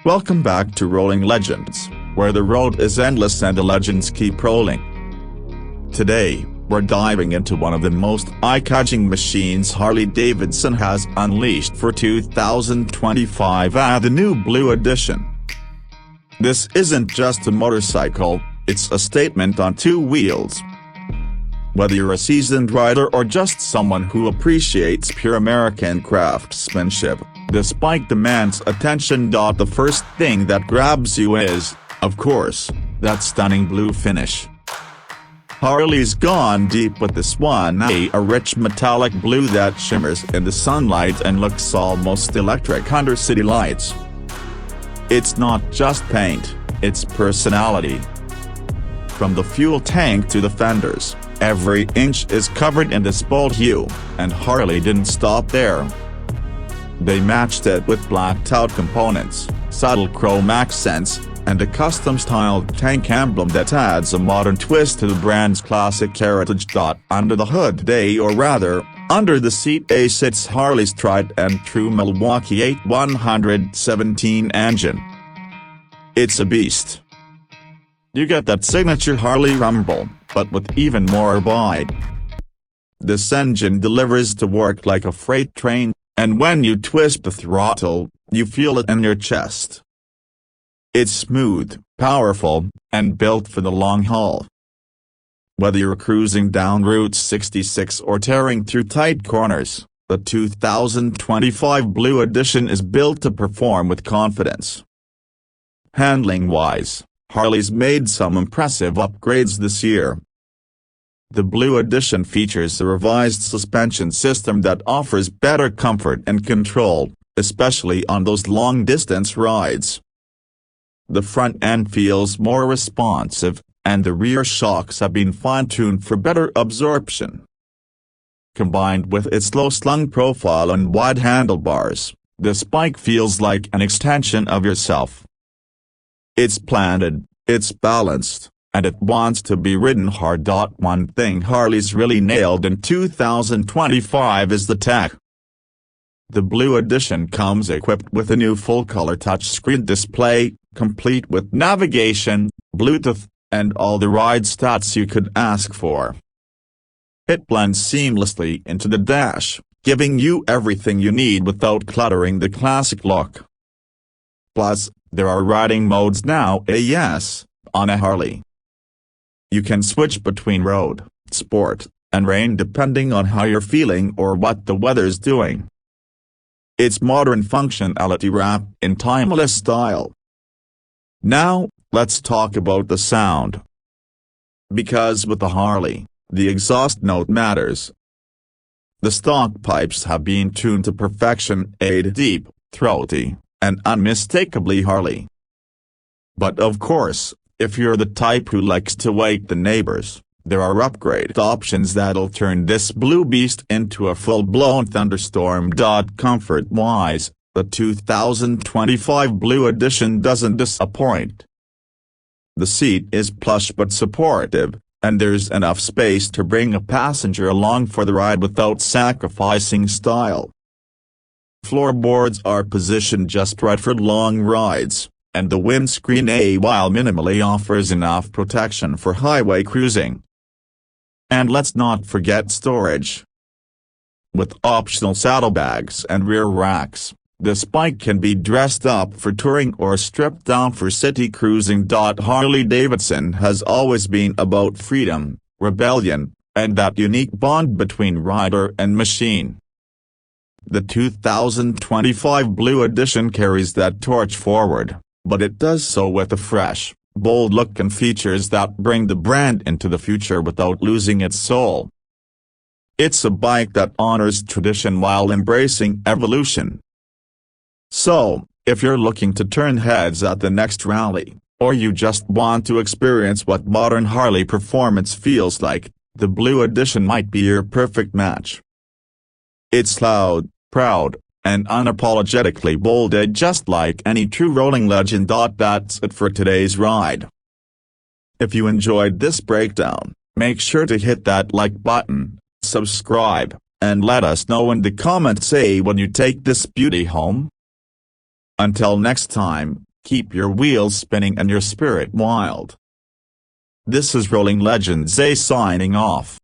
Welcome back to Rolling Legends, where the road is endless and the legends keep rolling. Today, we're diving into one of the most eye-catching machines Harley-Davidson has unleashed for 2025 the new Blue Edition. This isn't just a motorcycle, it's a statement on two wheels. Whether you're a seasoned rider or just someone who appreciates pure American craftsmanship, this bike demands attention. The first thing that grabs you is, of course, that stunning blue finish. Harley's gone deep with this one, a rich metallic blue that shimmers in the sunlight and looks almost electric under city lights. It's not just paint, it's personality. From the fuel tank to the fenders, every inch is covered in this bold hue, and Harley didn't stop there. They matched it with blacked-out components, subtle chrome accents, and a custom-styled tank emblem that adds a modern twist to the brand's classic heritage. Under the hood, or rather, under the seat, sits Harley's tried and true Milwaukee-Eight 117 engine. It's a beast. You get that signature Harley rumble, but with even more bite. This engine delivers to work like a freight train, and when you twist the throttle, you feel it in your chest. It's smooth, powerful, and built for the long haul. Whether you're cruising down Route 66 or tearing through tight corners, the 2025 Blue Edition is built to perform with confidence. Handling-wise, Harley's made some impressive upgrades this year. The Blue Edition features a revised suspension system that offers better comfort and control, especially on those long-distance rides. The front end feels more responsive, and the rear shocks have been fine-tuned for better absorption. Combined with its low-slung profile and wide handlebars, this bike feels like an extension of yourself. It's planted, it's balanced, and it wants to be ridden hard. One thing Harley's really nailed in 2025 is the tech. The Blue Edition comes equipped with a new full-color touchscreen display, complete with navigation, Bluetooth, and all the ride stats you could ask for. It blends seamlessly into the dash, giving you everything you need without cluttering the classic look. Plus, there are riding modes now. On a Harley. You can switch between road, sport, and rain depending on how you're feeling or what the weather's doing. It's modern functionality wrapped in timeless style. Now, let's talk about the sound. Because with the Harley, the exhaust note matters. The stock pipes have been tuned to perfection, deep, throaty, and unmistakably Harley. But of course, if you're the type who likes to wake the neighbors, there are upgrade options that'll turn this blue beast into a full-blown thunderstorm. Comfort-wise, the 2025 Blue Edition doesn't disappoint. The seat is plush but supportive, and there's enough space to bring a passenger along for the ride without sacrificing style. Floorboards are positioned just right for long rides, and the windscreen, while minimally, offers enough protection for highway cruising. And let's not forget storage. With optional saddlebags and rear racks, this bike can be dressed up for touring or stripped down for city cruising. Harley-Davidson has always been about freedom, rebellion, and that unique bond between rider and machine. The 2025 Blue Edition carries that torch forward, but it does so with a fresh, bold look and features that bring the brand into the future without losing its soul. It's a bike that honors tradition while embracing evolution. So, if you're looking to turn heads at the next rally, or you just want to experience what modern Harley performance feels like, the Blue Edition might be your perfect match. It's loud, proud, and unapologetically bold, just like any true rolling legend. That's it for today's ride. If you enjoyed this breakdown, make sure to hit that like button, subscribe, and let us know in the comments when you take this beauty home. Until next time, Keep your wheels spinning and your spirit wild. This is Rolling Legends A signing off.